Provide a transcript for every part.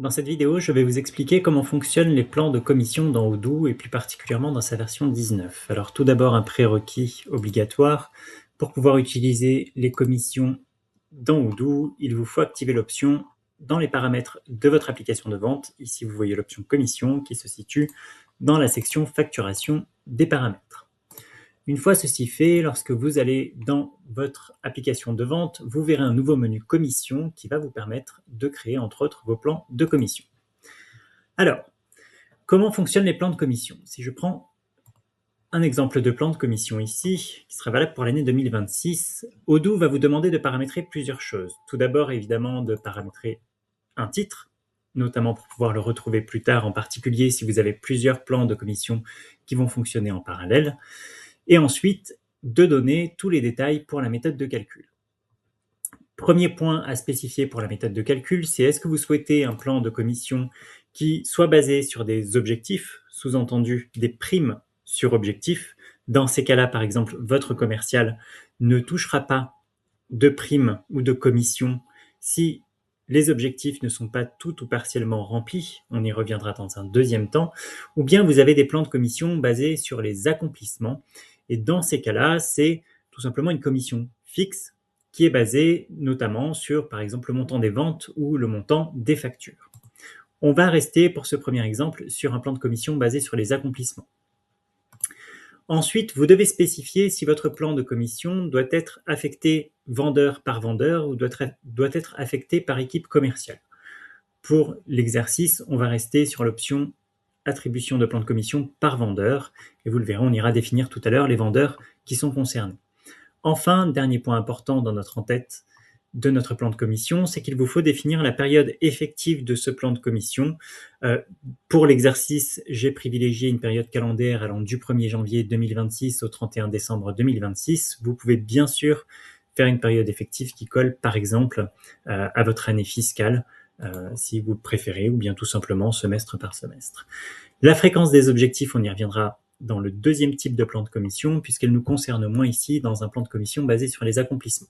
Dans cette vidéo, je vais vous expliquer comment fonctionnent les plans de commission dans Odoo et plus particulièrement dans sa version 19. Alors tout d'abord un prérequis obligatoire. Pour pouvoir utiliser les commissions dans Odoo, il vous faut activer l'option dans les paramètres de votre application de vente. Ici vous voyez l'option commission qui se situe dans la section facturation des paramètres. Une fois ceci fait, lorsque vous allez dans votre application de vente, vous verrez un nouveau menu commission qui va vous permettre de créer entre autres vos plans de commission. Alors, comment fonctionnent les plans de commission? Si je prends un exemple de plan de commission ici, qui sera valable pour l'année 2026, Odoo va vous demander de paramétrer plusieurs choses. Tout d'abord, évidemment, de paramétrer un titre, notamment pour pouvoir le retrouver plus tard, en particulier si vous avez plusieurs plans de commission qui vont fonctionner en parallèle. Et ensuite, de donner tous les détails pour la méthode de calcul. Premier point à spécifier pour la méthode de calcul, c'est est-ce que vous souhaitez un plan de commission qui soit basé sur des objectifs, sous-entendu des primes sur objectifs. Dans ces cas-là, par exemple, votre commercial ne touchera pas de primes ou de commissions si les objectifs ne sont pas tout ou partiellement remplis, on y reviendra dans un deuxième temps, ou bien vous avez des plans de commission basés sur les accomplissements. Et dans ces cas-là, c'est tout simplement une commission fixe qui est basée notamment sur, par exemple, le montant des ventes ou le montant des factures. On va rester, pour ce premier exemple, sur un plan de commission basé sur les accomplissements. Ensuite, vous devez spécifier si votre plan de commission doit être affecté vendeur par vendeur ou doit être affecté par équipe commerciale. Pour l'exercice, on va rester sur l'option attribution de plan de commission par vendeur. Et vous le verrez, on ira définir tout à l'heure les vendeurs qui sont concernés. Enfin, dernier point important dans notre en-tête de notre plan de commission, c'est qu'il vous faut définir la période effective de ce plan de commission. Pour l'exercice, j'ai privilégié une période calendaire allant du 1er janvier 2026 au 31 décembre 2026. Vous pouvez bien sûr faire une période effective qui colle par exemple à votre année fiscale, si vous le préférez, ou bien tout simplement semestre par semestre. La fréquence des objectifs, on y reviendra dans le deuxième type de plan de commission, puisqu'elle nous concerne moins ici dans un plan de commission basé sur les accomplissements.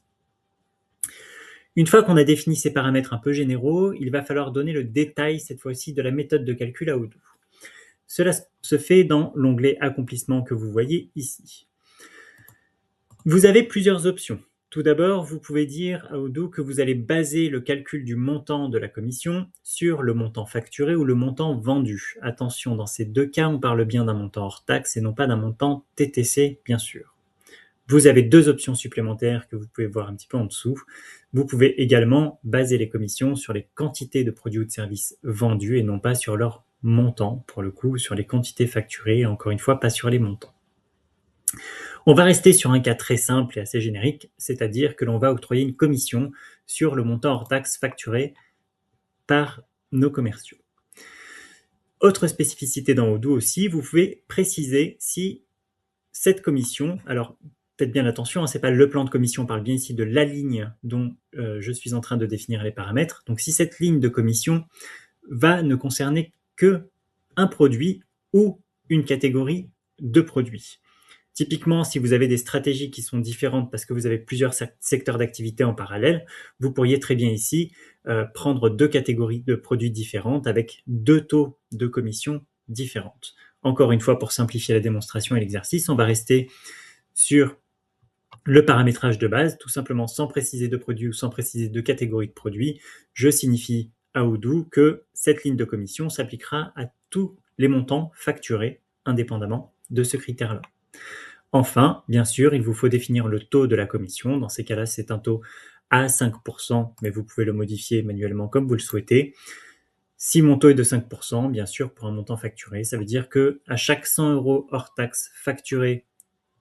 Une fois qu'on a défini ces paramètres un peu généraux, il va falloir donner le détail, cette fois-ci, de la méthode de calcul à Odoo. Cela se fait dans l'onglet Accomplissement que vous voyez ici. Vous avez plusieurs options. Tout d'abord, vous pouvez dire à Odoo que vous allez baser le calcul du montant de la commission sur le montant facturé ou le montant vendu. Attention, dans ces deux cas, on parle bien d'un montant hors taxe et non pas d'un montant TTC, bien sûr. Vous avez deux options supplémentaires que vous pouvez voir un petit peu en dessous. Vous pouvez également baser les commissions sur les quantités de produits ou de services vendus et non pas sur leur montant, pour le coup, sur les quantités facturées, et encore une fois, pas sur les montants. On va rester sur un cas très simple et assez générique, c'est-à-dire que l'on va octroyer une commission sur le montant hors taxe facturé par nos commerciaux. Autre spécificité dans Odoo aussi, vous pouvez préciser si cette commission, alors faites bien attention, ce n'est pas le plan de commission, on parle bien ici de la ligne dont je suis en train de définir les paramètres. Donc si cette ligne de commission va ne concerner qu'un produit ou une catégorie de produits. Typiquement, si vous avez des stratégies qui sont différentes parce que vous avez plusieurs secteurs d'activité en parallèle, vous pourriez très bien ici prendre deux catégories de produits différentes avec deux taux de commission différentes. Encore une fois, pour simplifier la démonstration et l'exercice, on va rester sur le paramétrage de base, tout simplement sans préciser de produit ou sans préciser de catégorie de produits. Je signifie à Odoo que cette ligne de commission s'appliquera à tous les montants facturés indépendamment de ce critère-là. Enfin, bien sûr, il vous faut définir le taux de la commission. Dans ces cas-là, c'est un taux à 5%, mais vous pouvez le modifier manuellement comme vous le souhaitez. Si mon taux est de 5%, bien sûr, pour un montant facturé, ça veut dire que à chaque 100 € hors taxe facturé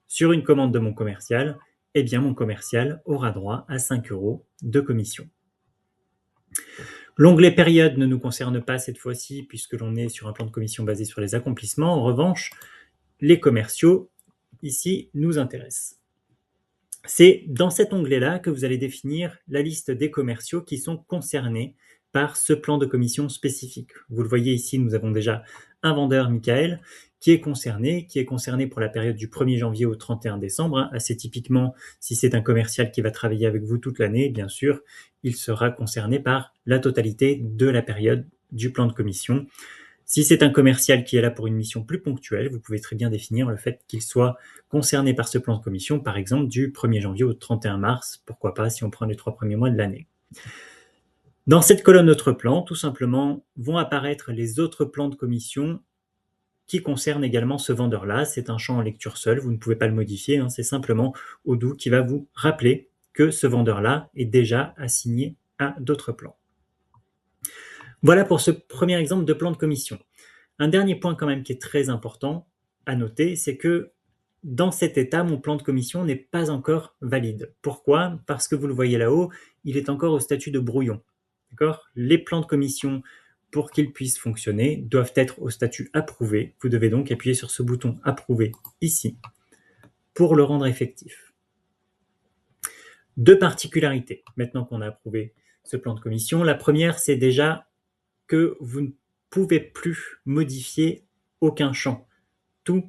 sur une commande de mon commercial, eh bien mon commercial aura droit à 5 € de commission. L'onglet période ne nous concerne pas cette fois-ci puisque l'on est sur un plan de commission basé sur les accomplissements. En revanche, les commerciaux ici nous intéressent. C'est dans cet onglet-là que vous allez définir la liste des commerciaux qui sont concernés par ce plan de commission spécifique. Vous le voyez ici, nous avons déjà un vendeur, Michael, qui est concerné pour la période du 1er janvier au 31 décembre. Assez typiquement, si c'est un commercial qui va travailler avec vous toute l'année, bien sûr, il sera concerné par la totalité de la période du plan de commission. Si c'est un commercial qui est là pour une mission plus ponctuelle, vous pouvez très bien définir le fait qu'il soit concerné par ce plan de commission, par exemple du 1er janvier au 31 mars, pourquoi pas si on prend les 3 premiers mois de l'année. Dans cette colonne Autres plans, tout simplement, vont apparaître les autres plans de commission qui concernent également ce vendeur-là. C'est un champ en lecture seule, vous ne pouvez pas le modifier, c'est simplement Odoo qui va vous rappeler que ce vendeur-là est déjà assigné à d'autres plans. Voilà pour ce premier exemple de plan de commission. Un dernier point quand même qui est très important à noter, c'est que dans cet état, mon plan de commission n'est pas encore valide. Pourquoi? Parce que vous le voyez là-haut, il est encore au statut de brouillon. Les plans de commission, pour qu'ils puissent fonctionner, doivent être au statut approuvé. Vous devez donc appuyer sur ce bouton approuver ici pour le rendre effectif. Deux particularités, maintenant qu'on a approuvé ce plan de commission. La première, c'est déjà que vous ne pouvez plus modifier aucun champ. Tous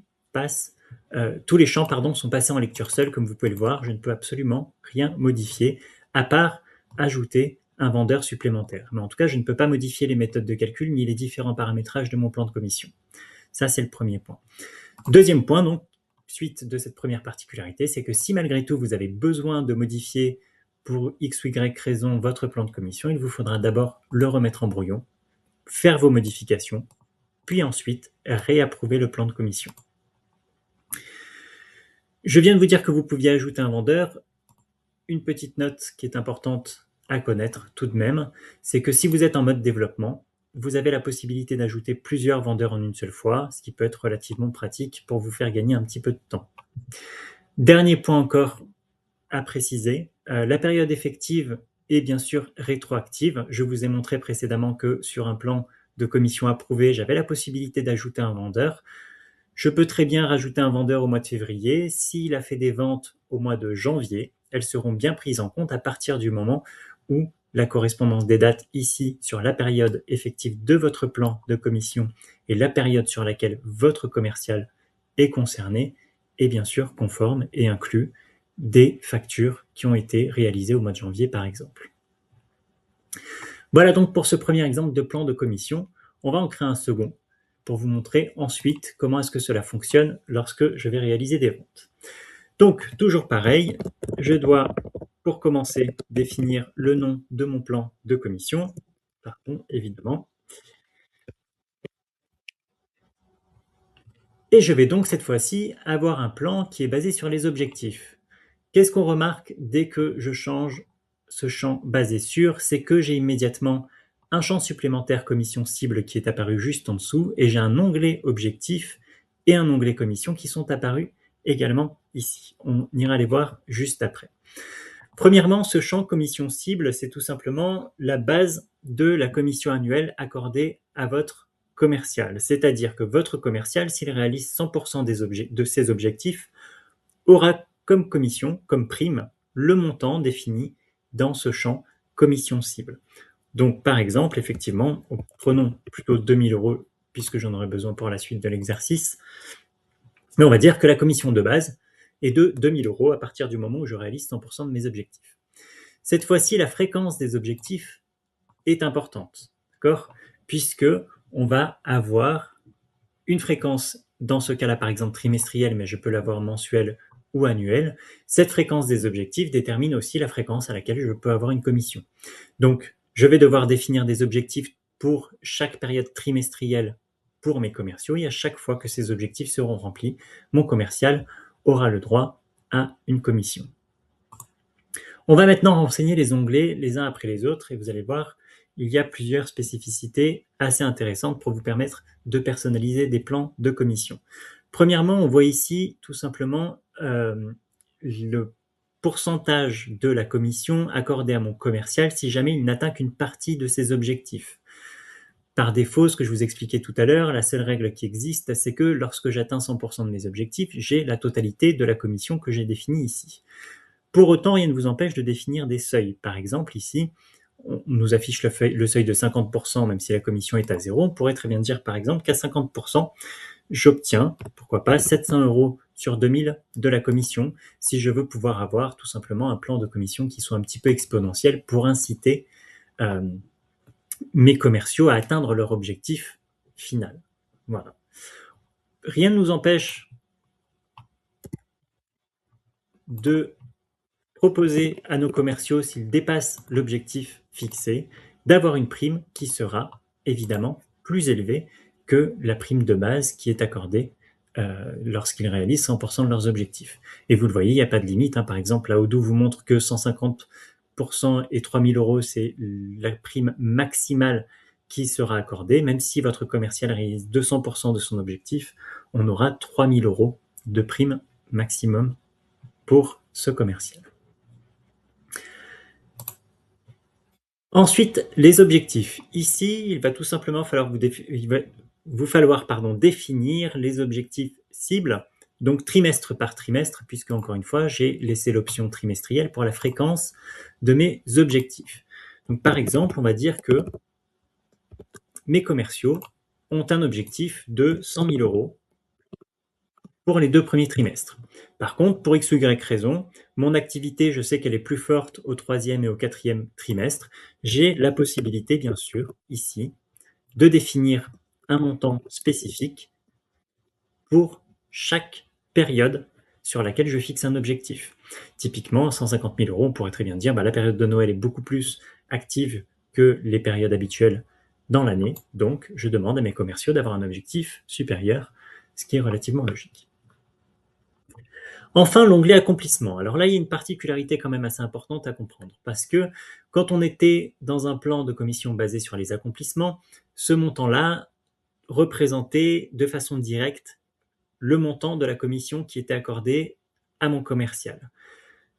les champs sont passés en lecture seule, comme vous pouvez le voir. Je ne peux absolument rien modifier, à part ajouter un vendeur supplémentaire. Mais en tout cas, je ne peux pas modifier les méthodes de calcul ni les différents paramétrages de mon plan de commission. Ça, c'est le premier point. Deuxième point, donc, suite de cette première particularité, c'est que si malgré tout, vous avez besoin de modifier pour X ou Y raison votre plan de commission, il vous faudra d'abord le remettre en brouillon, faire vos modifications, puis ensuite réapprouver le plan de commission. Je viens de vous dire que vous pouviez ajouter un vendeur. Une petite note qui est importante à connaître tout de même, c'est que si vous êtes en mode développement, vous avez la possibilité d'ajouter plusieurs vendeurs en une seule fois, ce qui peut être relativement pratique pour vous faire gagner un petit peu de temps. Dernier point encore à préciser, la période effective est bien sûr rétroactive. Je vous ai montré précédemment que sur un plan de commission approuvé, j'avais la possibilité d'ajouter un vendeur. Je peux très bien rajouter un vendeur au mois de février. S'il a fait des ventes au mois de janvier, elles seront bien prises en compte à partir du moment où la correspondance des dates ici sur la période effective de votre plan de commission et la période sur laquelle votre commercial est concerné est bien sûr conforme et inclut des factures qui ont été réalisées au mois de janvier par exemple. Voilà donc pour ce premier exemple de plan de commission. On va en créer un second pour vous montrer ensuite comment est-ce que cela fonctionne lorsque je vais réaliser des ventes. Donc, toujours pareil, je dois, pour commencer, définir le nom de mon plan de commission, pardon, évidemment. Et je vais donc cette fois-ci avoir un plan qui est basé sur les objectifs. Qu'est-ce qu'on remarque dès que je change ce champ basé sur? C'est que j'ai immédiatement un champ supplémentaire commission cible qui est apparu juste en dessous et j'ai un onglet objectif et un onglet commission qui sont apparus également ici. On ira les voir juste après. Premièrement, ce champ commission cible, c'est tout simplement la base de la commission annuelle accordée à votre commercial. C'est-à-dire que votre commercial, s'il réalise 100% de ses objectifs, aura comme commission, comme prime, le montant défini dans ce champ commission cible. Donc, par exemple, effectivement, prenons plutôt 2000 € puisque j'en aurai besoin pour la suite de l'exercice. Mais on va dire que la commission de base est de 2000 € à partir du moment où je réalise 100% de mes objectifs. Cette fois-ci, la fréquence des objectifs est importante, d'accord? Puisque on va avoir une fréquence, dans ce cas-là, par exemple, trimestrielle, mais je peux l'avoir mensuelle ou annuelle. Cette fréquence des objectifs détermine aussi la fréquence à laquelle je peux avoir une commission. Donc, je vais devoir définir des objectifs pour chaque période trimestrielle pour mes commerciaux et à chaque fois que ces objectifs seront remplis, mon commercial aura le droit à une commission. On va maintenant renseigner les onglets les uns après les autres et vous allez voir, il y a plusieurs spécificités assez intéressantes pour vous permettre de personnaliser des plans de commission. Premièrement, on voit ici tout simplement le pourcentage de la commission accordée à mon commercial si jamais il n'atteint qu'une partie de ses objectifs. Par défaut, ce que je vous expliquais tout à l'heure, la seule règle qui existe, c'est que lorsque j'atteins 100% de mes objectifs, j'ai la totalité de la commission que j'ai définie ici. Pour autant, rien ne vous empêche de définir des seuils. Par exemple, ici, on nous affiche le seuil de 50%, même si la commission est à 0. On pourrait très bien dire, par exemple, qu'à 50%, j'obtiens, pourquoi pas, 700 € sur 2000 de la commission, si je veux pouvoir avoir tout simplement un plan de commission qui soit un petit peu exponentiel pour inciter mes commerciaux à atteindre leur objectif final. Voilà. Rien ne nous empêche de proposer à nos commerciaux, s'ils dépassent l'objectif fixé, d'avoir une prime qui sera évidemment plus élevée que la prime de base qui est accordée lorsqu'ils réalisent 100% de leurs objectifs. Et vous le voyez, il n'y a pas de limite. Par exemple, la Odoo vous montre que 150% et 3 000 euros, c'est la prime maximale qui sera accordée. Même si votre commercial réalise 200% de son objectif, on aura 3 000 euros de prime maximum pour ce commercial. Ensuite, les objectifs. Ici, il va tout simplement falloir définir les objectifs cibles, donc trimestre par trimestre, puisque encore une fois, j'ai laissé l'option trimestrielle pour la fréquence de mes objectifs. Donc, par exemple, on va dire que mes commerciaux ont un objectif de 100 000 euros pour les 2 premiers trimestres. Par contre, pour X ou Y raison, mon activité, je sais qu'elle est plus forte au 3e et au 4e trimestre. J'ai la possibilité, bien sûr, ici, de définir un montant spécifique pour chaque période sur laquelle je fixe un objectif. Typiquement, 150 000 euros, on pourrait très bien dire la période de Noël est beaucoup plus active que les périodes habituelles dans l'année. Donc, je demande à mes commerciaux d'avoir un objectif supérieur, ce qui est relativement logique. Enfin, l'onglet accomplissement. Alors là, il y a une particularité quand même assez importante à comprendre parce que quand on était dans un plan de commission basé sur les accomplissements, ce montant-là représentait de façon directe le montant de la commission qui était accordée à mon commercial.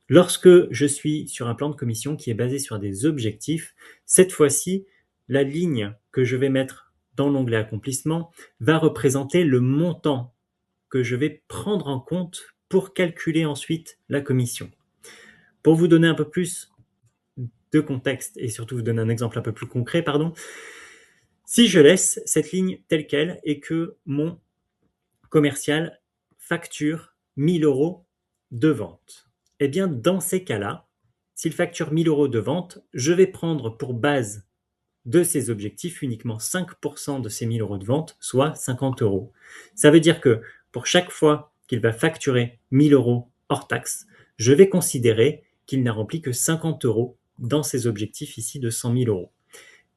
Lorsque je suis sur un plan de commission qui est basé sur des objectifs, cette fois-ci, la ligne que je vais mettre dans l'onglet accomplissement va représenter le montant que je vais prendre en compte pour calculer ensuite la commission. Pour vous donner un peu plus de contexte et surtout vous donner un exemple un peu plus concret, si je laisse cette ligne telle quelle et que mon commercial facture 1 000 euros de vente, eh bien dans ces cas-là, s'il facture 1 000 euros de vente, je vais prendre pour base de ces objectifs uniquement 5% de ces 1 000 euros de vente, soit 50 euros. Ça veut dire que pour chaque fois qu'il va facturer 1 000 euros hors taxe, je vais considérer qu'il n'a rempli que 50 euros dans ses objectifs ici de 100 000 euros.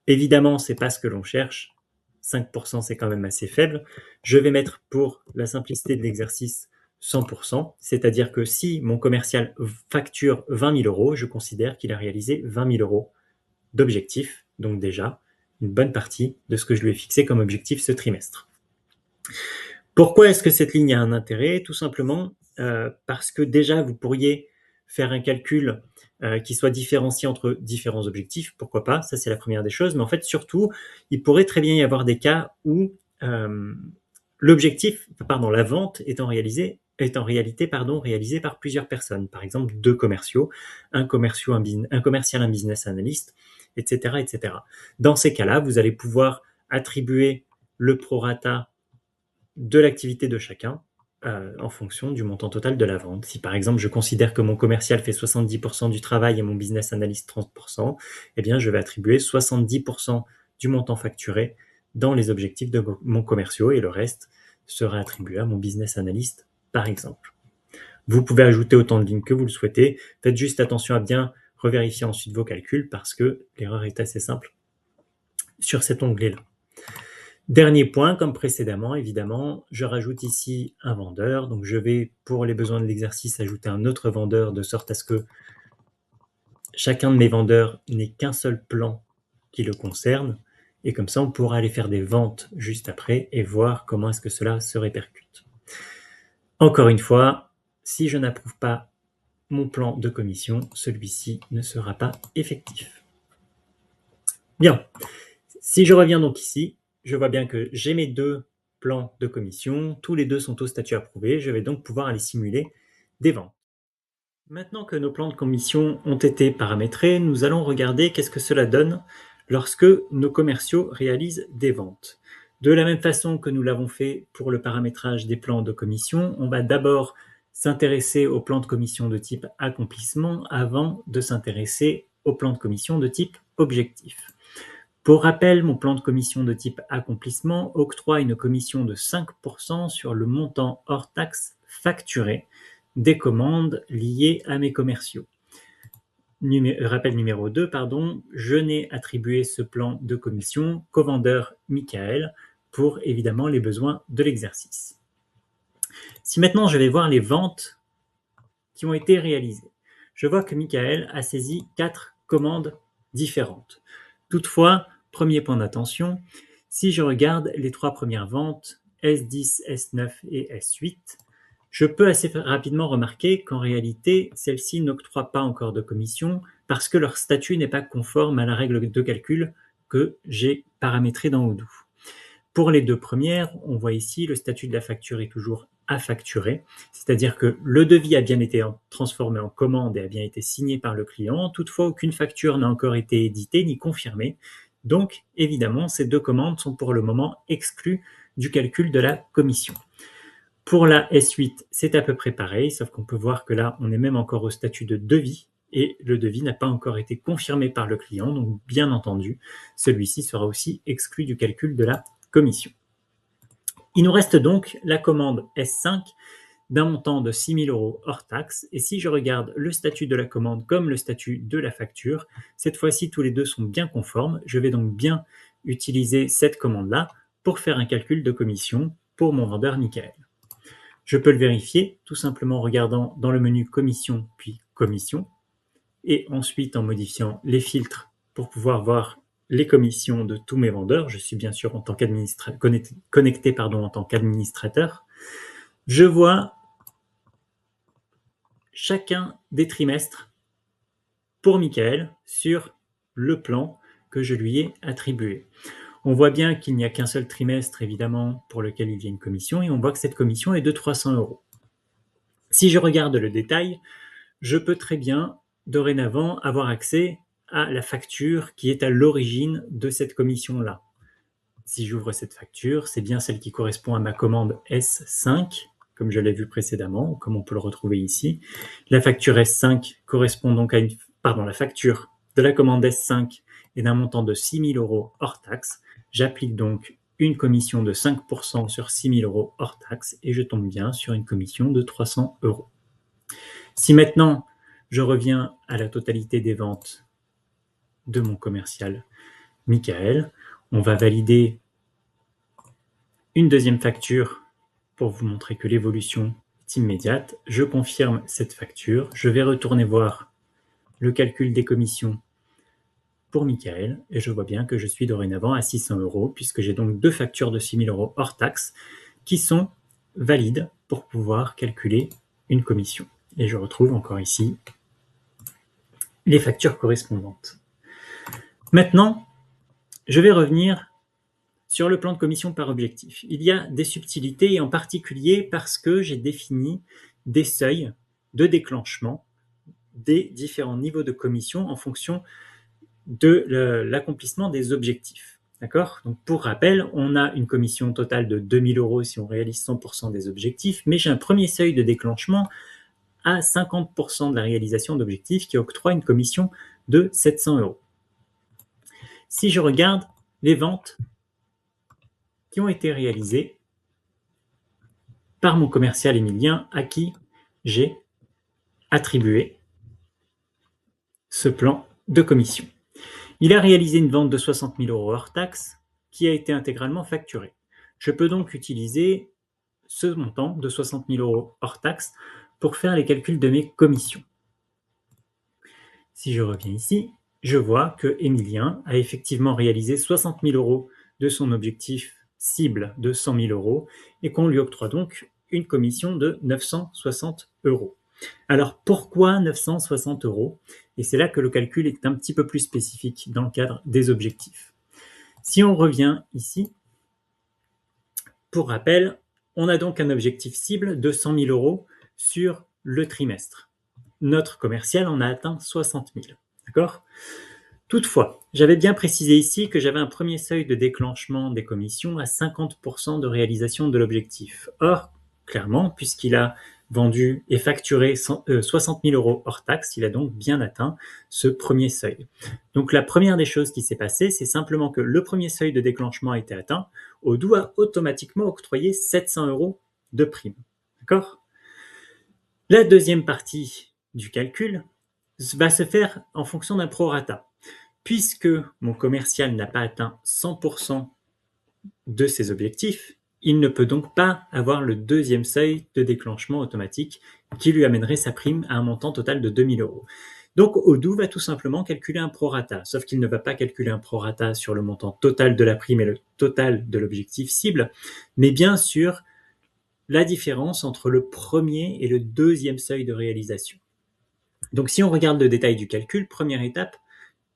Évidemment, ce n'est pas ce que l'on cherche. 5%, c'est quand même assez faible. Je vais mettre pour la simplicité de l'exercice 100%, c'est-à-dire que si mon commercial facture 20 000 euros, je considère qu'il a réalisé 20 000 euros d'objectifs, donc déjà une bonne partie de ce que je lui ai fixé comme objectif ce trimestre. Pourquoi est-ce que cette ligne a un intérêt? Tout simplement parce que déjà, vous pourriez faire un calcul qui soit différencié entre différents objectifs, pourquoi pas, ça c'est la première des choses, mais en fait surtout, il pourrait très bien y avoir des cas où la vente étant réalisée par plusieurs personnes, par exemple 2 commerciaux, un commercial, un business analyst, etc., etc. Dans ces cas-là, vous allez pouvoir attribuer le prorata de l'activité de chacun en fonction du montant total de la vente. Si par exemple je considère que mon commercial fait 70% du travail et mon business analyst 30%, eh bien je vais attribuer 70% du montant facturé dans les objectifs de mon commerciaux et le reste sera attribué à mon business analyst par exemple. Vous pouvez ajouter autant de lignes que vous le souhaitez. Faites juste attention à bien revérifier ensuite vos calculs parce que l'erreur est assez simple sur cet onglet-là. Dernier point, comme précédemment, évidemment, je rajoute ici un vendeur. Donc, je vais, pour les besoins de l'exercice, ajouter un autre vendeur de sorte à ce que chacun de mes vendeurs n'ait qu'un seul plan qui le concerne. Et comme ça, on pourra aller faire des ventes juste après et voir comment est-ce que cela se répercute. Encore une fois, si je n'approuve pas mon plan de commission, celui-ci ne sera pas effectif. Bien. Si je reviens donc ici, je vois bien que j'ai mes 2 plans de commission, tous les 2 sont au statut approuvé, je vais donc pouvoir aller simuler des ventes. Maintenant que nos plans de commission ont été paramétrés, nous allons regarder qu'est-ce que cela donne lorsque nos commerciaux réalisent des ventes. De la même façon que nous l'avons fait pour le paramétrage des plans de commission, on va d'abord s'intéresser au plan de commission de type accomplissement avant de s'intéresser au plan de commission de type objectif. Pour rappel, mon plan de commission de type accomplissement octroie une commission de 5% sur le montant hors taxe facturé des commandes liées à mes commerciaux. Rappel numéro 2, je n'ai attribué ce plan de commission qu'au vendeur Michael pour évidemment les besoins de l'exercice. Si maintenant je vais voir les ventes qui ont été réalisées, je vois que Michael a saisi 4 commandes différentes. Toutefois, premier point d'attention, si je regarde les 3 premières ventes, S10, S9 et S8, je peux assez rapidement remarquer qu'en réalité, celles-ci n'octroient pas encore de commission parce que leur statut n'est pas conforme à la règle de calcul que j'ai paramétrée dans Odoo. Pour les 2 premières, on voit ici le statut de la facture est toujours à facturer, c'est-à-dire que le devis a bien été transformé en commande et a bien été signé par le client, toutefois aucune facture n'a encore été éditée ni confirmée, donc évidemment ces 2 commandes sont pour le moment exclues du calcul de la commission. Pour la S8, c'est à peu près pareil, sauf qu'on peut voir que là, on est même encore au statut de devis, et le devis n'a pas encore été confirmé par le client, donc bien entendu, celui-ci sera aussi exclu du calcul de la commission. Il nous reste donc la commande S5 d'un montant de 6 000 € hors taxe, et si je regarde le statut de la commande comme le statut de la facture, cette fois-ci tous les deux sont bien conformes, je vais donc bien utiliser cette commande-là pour faire un calcul de commission pour mon vendeur Michael. Je peux le vérifier tout simplement en regardant dans le menu commission puis commission et ensuite en modifiant les filtres pour pouvoir voir les commissions de tous mes vendeurs. Je suis bien sûr en tant connecté en tant qu'administrateur. Je vois chacun des trimestres pour Michael sur le plan que je lui ai attribué. On voit bien qu'il n'y a qu'un seul trimestre, évidemment, pour lequel il y a une commission, et on voit que cette commission est de 300 €. Si je regarde le détail, je peux très bien, dorénavant, avoir accès à la facture qui est à l'origine de cette commission-là. Si j'ouvre cette facture, c'est bien celle qui correspond à ma commande S5, comme je l'ai vu précédemment, comme on peut le retrouver ici. La facture S5 correspond donc à la facture de la commande S5 est d'un montant de 6 000 € hors taxe. J'applique donc une commission de 5% sur 6 000 € hors taxe et je tombe bien sur une commission de 300 €. Si maintenant je reviens à la totalité des ventes de mon commercial Michael, on va valider une deuxième facture pour vous montrer que l'évolution est immédiate. Je confirme cette facture, je vais retourner voir le calcul des commissions pour Michael, et je vois bien que je suis dorénavant à 600 € puisque j'ai donc 2 factures de 6 000 € hors taxe qui sont valides pour pouvoir calculer une commission. Et je retrouve encore ici les factures correspondantes. Maintenant, je vais revenir sur le plan de commission par objectif. Il y a des subtilités, et en particulier parce que j'ai défini des seuils de déclenchement des différents niveaux de commission en fonction de l'accomplissement des objectifs. D'accord ? Donc pour rappel, on a une commission totale de 2 000 € si on réalise 100% des objectifs, mais j'ai un premier seuil de déclenchement à 50% de la réalisation d'objectifs qui octroie une commission de 700 €. Si je regarde les ventes qui ont été réalisées par mon commercial Emilien à qui j'ai attribué ce plan de commission. Il a réalisé une vente de 60 000 € hors taxe qui a été intégralement facturée. Je peux donc utiliser ce montant de 60 000 € hors taxe pour faire les calculs de mes commissions. Si je reviens ici, je vois que Emilien a effectivement réalisé 60 000 € de son objectif cible de 100 000 € et qu'on lui octroie donc une commission de 960 €. Alors pourquoi 960 €? Et c'est là que le calcul est un petit peu plus spécifique dans le cadre des objectifs. Si on revient ici, pour rappel, on a donc un objectif cible de 100 000 € sur le trimestre. Notre commercial en a atteint 60 000. D'accord ? Toutefois, j'avais bien précisé ici que j'avais un premier seuil de déclenchement des commissions à 50% de réalisation de l'objectif. Or, clairement, puisqu'il a vendu et facturé 60 000 € hors taxe, il a donc bien atteint ce premier seuil. Donc la première des choses qui s'est passée, c'est simplement que le premier seuil de déclenchement a été atteint, Odoo a automatiquement octroyé 700 € de prime. D'accord ? La deuxième partie du calcul va se faire en fonction d'un prorata. Puisque mon commercial n'a pas atteint 100% de ses objectifs, il ne peut donc pas avoir le deuxième seuil de déclenchement automatique qui lui amènerait sa prime à un montant total de 2 000 €. Donc Odoo va tout simplement calculer un prorata, sauf qu'il ne va pas calculer un prorata sur le montant total de la prime et le total de l'objectif cible, mais bien sur la différence entre le premier et le deuxième seuil de réalisation. Donc si on regarde le détail du calcul, première étape,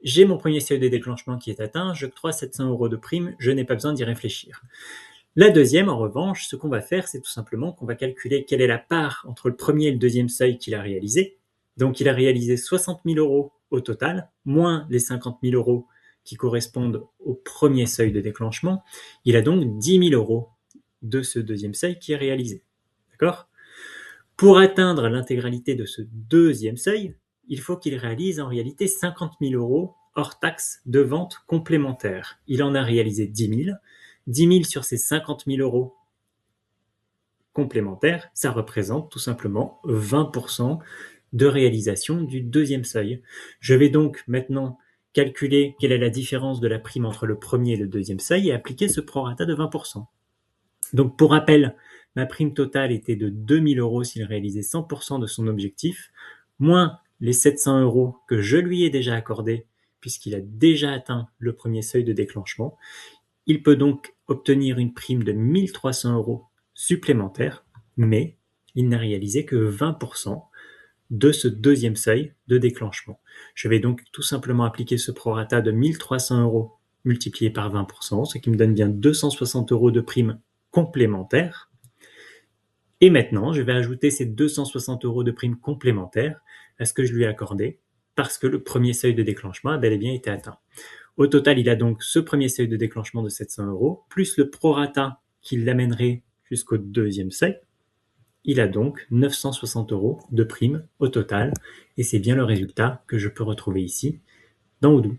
j'ai mon premier seuil de déclenchement qui est atteint, j'octroie 700 € de prime, je n'ai pas besoin d'y réfléchir. La deuxième, en revanche, ce qu'on va faire, c'est tout simplement qu'on va calculer quelle est la part entre le premier et le deuxième seuil qu'il a réalisé. Donc il a réalisé 60 000 € au total, moins les 50 000 € qui correspondent au premier seuil de déclenchement. Il a donc 10 000 € de ce deuxième seuil qui est réalisé. D'accord ? Pour atteindre l'intégralité de ce deuxième seuil, il faut qu'il réalise en réalité 50 000 € hors taxe de vente complémentaire. Il en a réalisé 10 000. 10 000 sur ces 50 000 € complémentaires, ça représente tout simplement 20% de réalisation du deuxième seuil. Je vais donc maintenant calculer quelle est la différence de la prime entre le premier et le deuxième seuil et appliquer ce prorata de 20%. Donc pour rappel, ma prime totale était de 2 000 € s'il réalisait 100% de son objectif, moins les 700 € que je lui ai déjà accordés puisqu'il a déjà atteint le premier seuil de déclenchement. Il peut donc obtenir une prime de 1 300 € supplémentaires, mais il n'a réalisé que 20% de ce deuxième seuil de déclenchement. Je vais donc tout simplement appliquer ce prorata de 1 300 € multiplié par 20%, ce qui me donne bien 260 € de prime complémentaire. Et maintenant, je vais ajouter ces 260 € de prime complémentaire à ce que je lui ai accordé, parce que le premier seuil de déclenchement a bel et bien été atteint. Au total, il a donc ce premier seuil de déclenchement de 700 €, plus le prorata qui l'amènerait jusqu'au deuxième seuil. Il a donc 960 € de prime au total, et c'est bien le résultat que je peux retrouver ici dans Odoo.